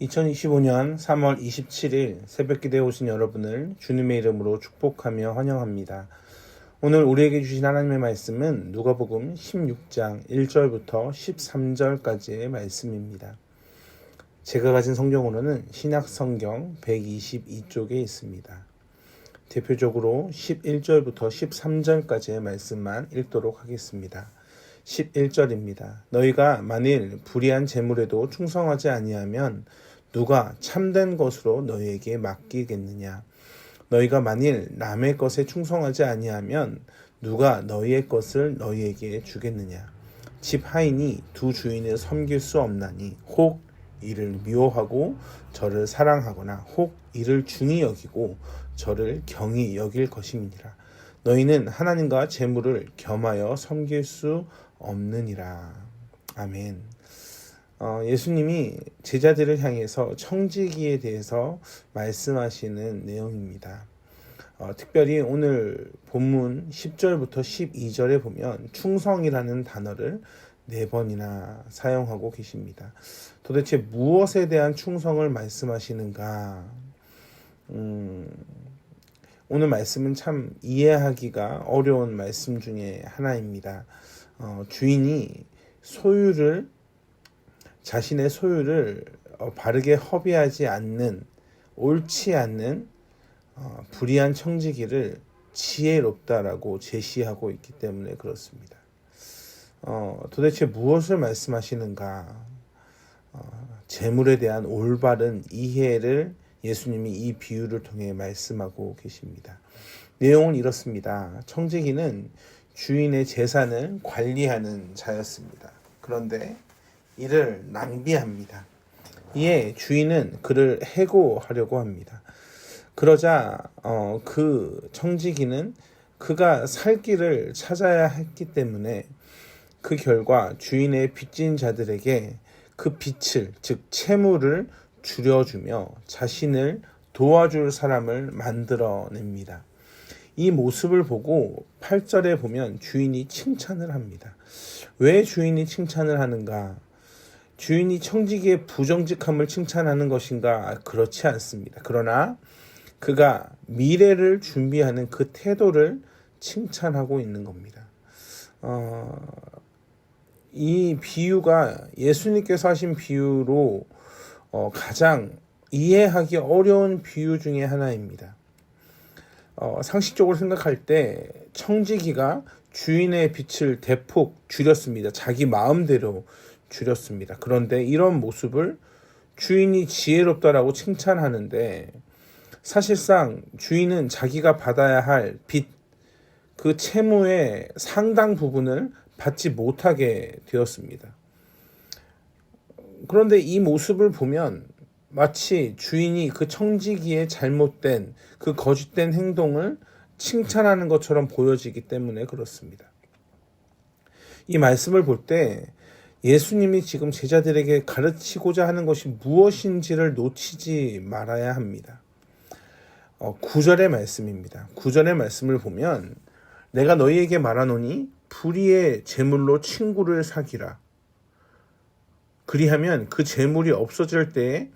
2025년 3월 27일 새벽기도에 오신 여러분을 주님의 이름으로 축복하며 환영합니다. 오늘 우리에게 주신 하나님의 말씀은 누가복음 16장 1절부터 13절까지의 말씀입니다. 제가 가진 성경으로는 신약성경 122쪽에 있습니다. 대표적으로 11절부터 13절까지의 말씀만 읽도록 하겠습니다. 11절입니다. 너희가 만일 불의한 재물에도 충성하지 아니하면 누가 참된 것으로 너희에게 맡기겠느냐? 너희가 만일 남의 것에 충성하지 아니하면 누가 너희의 것을 너희에게 주겠느냐? 집 하인이 두 주인을 섬길 수 없나니 혹 이를 미워하고 저를 사랑하거나 혹 이를 중히 여기고 저를 경히 여길 것임이니라. 너희는 하나님과 재물을 겸하여 섬길 수 없느니라. 아멘. 예수님이 제자들을 향해서 청지기에 대해서 말씀하시는 내용입니다. 특별히 오늘 본문 10절부터 12절에 보면 충성이라는 단어를 4번이나 사용하고 계십니다. 도대체 무엇에 대한 충성을 말씀하시는가? 오늘 말씀은 참 이해하기가 어려운 말씀 중에 하나입니다. 주인이 자신의 소유를 바르게 허비하지 않는, 옳지 않는 불의한 청지기를 지혜롭다라고 제시하고 있기 때문에 그렇습니다. 도대체 무엇을 말씀하시는가? 재물에 대한 올바른 이해를 예수님이 이 비유를 통해 말씀하고 계십니다. 내용은 이렇습니다. 청지기는 주인의 재산을 관리하는 자였습니다. 그런데 이를 낭비합니다. 이에 주인은 그를 해고하려고 합니다. 그러자 그 청지기는 그가 살 길을 찾아야 했기 때문에 그 결과 주인의 빚진 자들에게 그 빚을, 즉 채무를 줄여주며 자신을 도와줄 사람을 만들어냅니다. 이 모습을 보고 8절에 보면 주인이 칭찬을 합니다. 왜 주인이 칭찬을 하는가? 주인이 청지기의 부정직함을 칭찬하는 것인가? 그렇지 않습니다. 그러나 그가 미래를 준비하는 그 태도를 칭찬하고 있는 겁니다. 이 비유가 예수님께서 하신 비유로 가장 이해하기 어려운 비유 중에 하나입니다. 상식적으로 생각할 때 청지기가 주인의 빚을 대폭 줄였습니다. 자기 마음대로 줄였습니다. 그런데 이런 모습을 주인이 지혜롭다라고 칭찬하는데 사실상 주인은 자기가 받아야 할 빚, 그 채무의 상당 부분을 받지 못하게 되었습니다. 그런데 이 모습을 보면 마치 주인이 그 청지기의 잘못된 그 거짓된 행동을 칭찬하는 것처럼 보여지기 때문에 그렇습니다. 이 말씀을 볼 때 예수님이 지금 제자들에게 가르치고자 하는 것이 무엇인지를 놓치지 말아야 합니다. 9절의 말씀입니다. 9절의 말씀을 보면 내가 너희에게 말하노니 불의의 재물로 친구를 사귀라. 그리하면 그 재물이 없어질 때에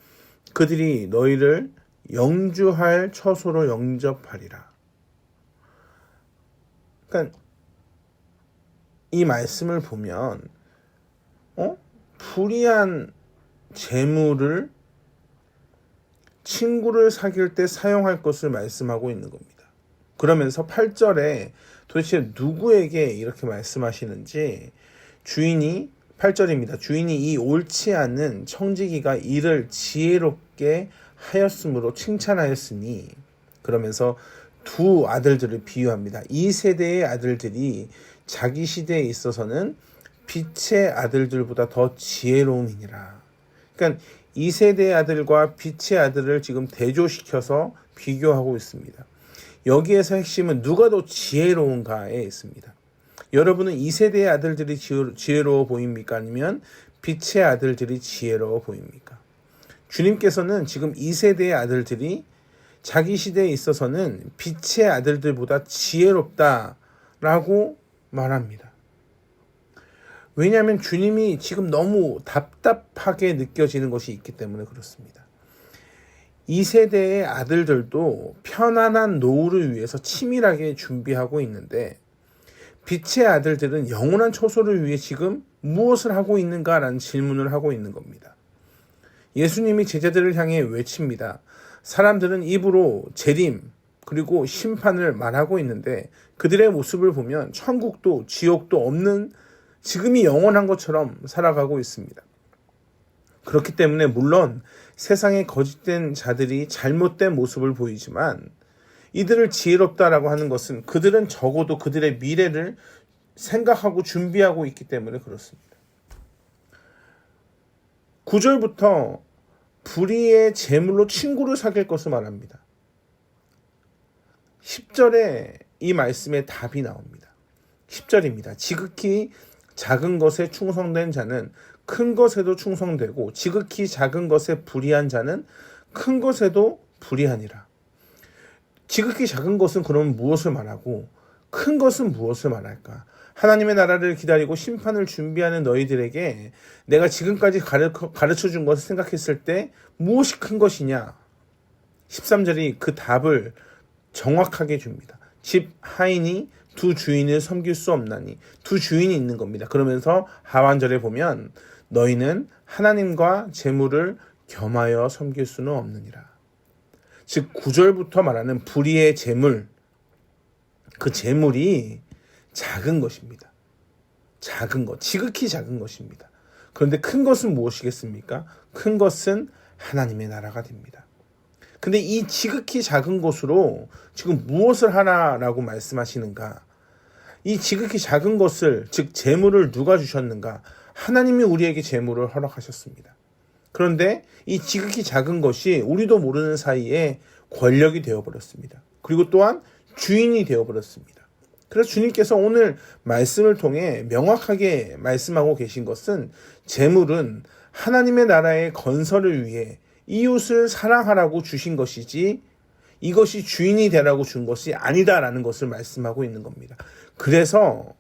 그들이 너희를 영주할 처소로 영접하리라. 그러니까 이 말씀을 보면 불의한 재물을 친구를 사귈 때 사용할 것을 말씀하고 있는 겁니다. 그러면서 8절에 도대체 누구에게 이렇게 말씀하시는지 8절입니다. 주인이 이 옳지 않은 청지기가 이를 지혜롭게 하였으므로 칭찬하였으니 그러면서 두 아들들을 비유합니다. 이 세대의 아들들이 자기 시대에 있어서는 빛의 아들들보다 더 지혜로움이니라. 그러니까 이 세대의 아들과 빛의 아들을 지금 대조시켜서 비교하고 있습니다. 여기에서 핵심은 누가 더 지혜로운가에 있습니다. 여러분은 이 세대의 아들들이 지혜로워 보입니까? 아니면 빛의 아들들이 지혜로워 보입니까? 주님께서는 지금 이 세대의 아들들이 자기 시대에 있어서는 빛의 아들들보다 지혜롭다라고 말합니다. 왜냐하면 주님이 지금 너무 답답하게 느껴지는 것이 있기 때문에 그렇습니다. 이 세대의 아들들도 편안한 노후를 위해서 치밀하게 준비하고 있는데 빛의 아들들은 영원한 처소를 위해 지금 무엇을 하고 있는가라는 질문을 하고 있는 겁니다. 예수님이 제자들을 향해 외칩니다. 사람들은 입으로 재림 그리고 심판을 말하고 있는데 그들의 모습을 보면 천국도 지옥도 없는 지금이 영원한 것처럼 살아가고 있습니다. 그렇기 때문에 물론 세상의 거짓된 자들이 잘못된 모습을 보이지만 이들을 지혜롭다라고 하는 것은 그들은 적어도 그들의 미래를 생각하고 준비하고 있기 때문에 그렇습니다. 9절부터 불의의 제물로 친구를 사귈 것을 말합니다. 10절에 이 말씀에 답이 나옵니다. 10절입니다. 지극히 작은 것에 충성된 자는 큰 것에도 충성되고 지극히 작은 것에 불의한 자는 큰 것에도 불의하니라. 지극히 작은 것은 그럼 무엇을 말하고 큰 것은 무엇을 말할까? 하나님의 나라를 기다리고 심판을 준비하는 너희들에게 내가 지금까지 가르쳐 준 것을 생각했을 때 무엇이 큰 것이냐? 13절이 그 답을 정확하게 줍니다. 집 하인이 두 주인을 섬길 수 없나니 두 주인이 있는 겁니다. 그러면서 하반절에 보면 너희는 하나님과 재물을 겸하여 섬길 수는 없느니라. 즉 9절부터 말하는 불의의 재물, 그 재물이 작은 것입니다. 작은 것, 지극히 작은 것입니다. 그런데 큰 것은 무엇이겠습니까? 큰 것은 하나님의 나라가 됩니다. 근데 이 지극히 작은 것으로 지금 무엇을 하라라고 말씀하시는가? 이 지극히 작은 것을, 즉 재물을 누가 주셨는가? 하나님이 우리에게 재물을 허락하셨습니다. 그런데 이 지극히 작은 것이 우리도 모르는 사이에 권력이 되어버렸습니다. 그리고 또한 주인이 되어버렸습니다. 그래서 주님께서 오늘 말씀을 통해 명확하게 말씀하고 계신 것은 재물은 하나님의 나라의 건설을 위해 이웃을 사랑하라고 주신 것이지 이것이 주인이 되라고 준 것이 아니다라는 것을 말씀하고 있는 겁니다. 그래서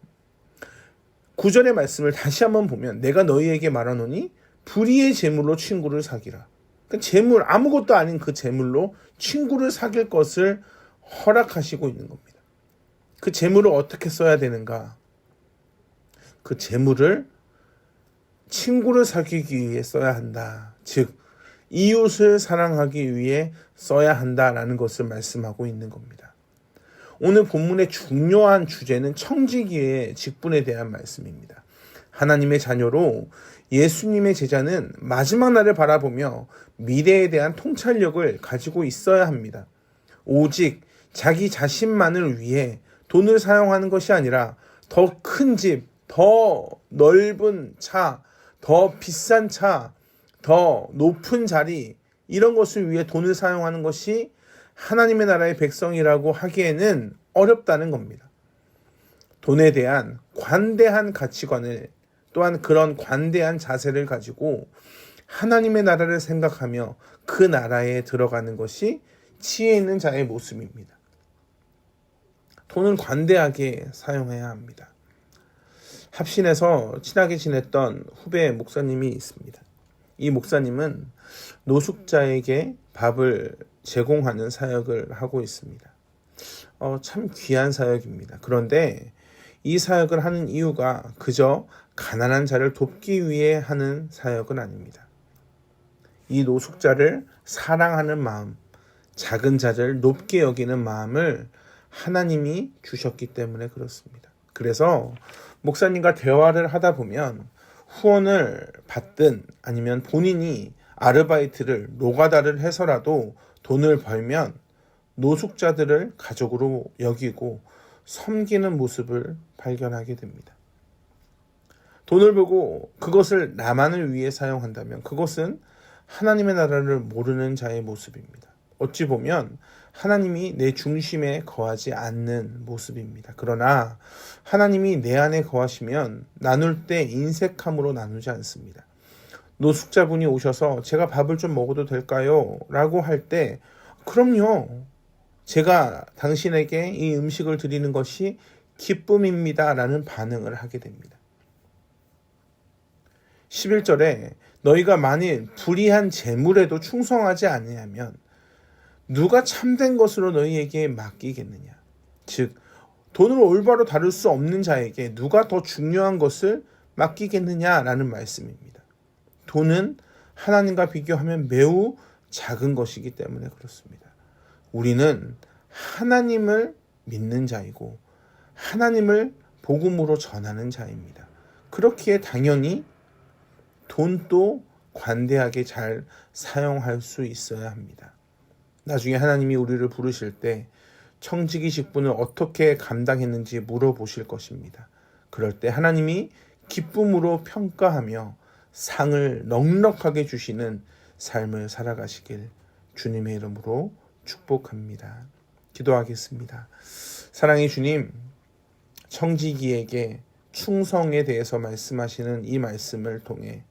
9절의 말씀을 다시 한번 보면 내가 너희에게 말하노니 불의의 재물로 친구를 사귀라. 그러니까 재물, 아무것도 아닌 그 재물로 친구를 사귈 것을 허락하시고 있는 겁니다. 그 재물을 어떻게 써야 되는가? 그 재물을 친구를 사귀기 위해 써야 한다. 즉 이웃을 사랑하기 위해 써야 한다라는 것을 말씀하고 있는 겁니다. 오늘 본문의 중요한 주제는 청지기의 직분에 대한 말씀입니다. 하나님의 자녀로 예수님의 제자는 마지막 날을 바라보며 미래에 대한 통찰력을 가지고 있어야 합니다. 오직 자기 자신만을 위해 돈을 사용하는 것이 아니라 더 큰 집, 더 넓은 차, 더 비싼 차, 더 높은 자리 이런 것을 위해 돈을 사용하는 것이 하나님의 나라의 백성이라고 하기에는 어렵다는 겁니다. 돈에 대한 관대한 가치관을 또한 그런 관대한 자세를 가지고 하나님의 나라를 생각하며 그 나라에 들어가는 것이 지혜 있는 자의 모습입니다. 돈을 관대하게 사용해야 합니다. 합신에서 친하게 지냈던 후배 목사님이 있습니다. 이 목사님은 노숙자에게 밥을 제공하는 사역을 하고 있습니다. 참 귀한 사역입니다. 그런데 이 사역을 하는 이유가 그저 가난한 자를 돕기 위해 하는 사역은 아닙니다. 이 노숙자를 사랑하는 마음, 작은 자를 높게 여기는 마음을 하나님이 주셨기 때문에 그렇습니다. 그래서 목사님과 대화를 하다 보면 후원을 받든 아니면 본인이 아르바이트를 노가다를 해서라도 돈을 벌면 노숙자들을 가족으로 여기고 섬기는 모습을 발견하게 됩니다. 돈을 벌고 그것을 나만을 위해 사용한다면 그것은 하나님의 나라를 모르는 자의 모습입니다. 어찌 보면 하나님이 내 중심에 거하지 않는 모습입니다. 그러나 하나님이 내 안에 거하시면 나눌 때 인색함으로 나누지 않습니다. 노숙자분이 오셔서 제가 밥을 좀 먹어도 될까요? 라고 할 때 그럼요. 제가 당신에게 이 음식을 드리는 것이 기쁨입니다. 라는 반응을 하게 됩니다. 11절에 너희가 만일 불의한 재물에도 충성하지 아니하면 누가 참된 것으로 너희에게 맡기겠느냐. 즉 돈을 올바로 다룰 수 없는 자에게 누가 더 중요한 것을 맡기겠느냐라는 말씀입니다. 돈은 하나님과 비교하면 매우 작은 것이기 때문에 그렇습니다. 우리는 하나님을 믿는 자이고 하나님을 복음으로 전하는 자입니다. 그렇기에 당연히 돈도 관대하게 잘 사용할 수 있어야 합니다. 나중에 하나님이 우리를 부르실 때 청지기 직분을 어떻게 감당했는지 물어보실 것입니다. 그럴 때 하나님이 기쁨으로 평가하며 상을 넉넉하게 주시는 삶을 살아가시길 주님의 이름으로 축복합니다. 기도하겠습니다. 사랑의 주님, 청지기에게 충성에 대해서 말씀하시는 이 말씀을 통해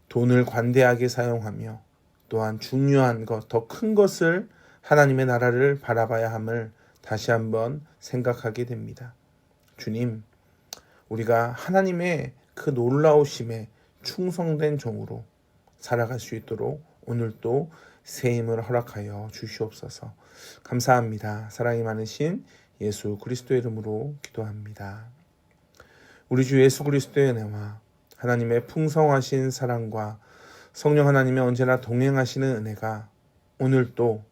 돈을 관대하게 사용하며 또한 중요한 것, 더 큰 것을 하나님의 나라를 바라봐야 함을 다시 한번 생각하게 됩니다. 주님, 우리가 하나님의 그 놀라우심에 충성된 종으로 살아갈 수 있도록 오늘도 새 힘을 허락하여 주시옵소서. 감사합니다. 사랑이 많으신 예수 그리스도의 이름으로 기도합니다. 우리 주 예수 그리스도의 은혜와 하나님의 풍성하신 사랑과 성령 하나님의 언제나 동행하시는 은혜가 오늘도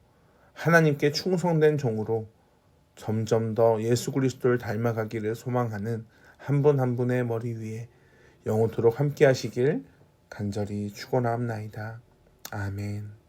하나님께 충성된 종으로 점점 더 예수 그리스도를 닮아가기를 소망하는 한 분 한 분의 머리 위에 영원토록 함께 하시길 간절히 축원하옵나이다. 아멘.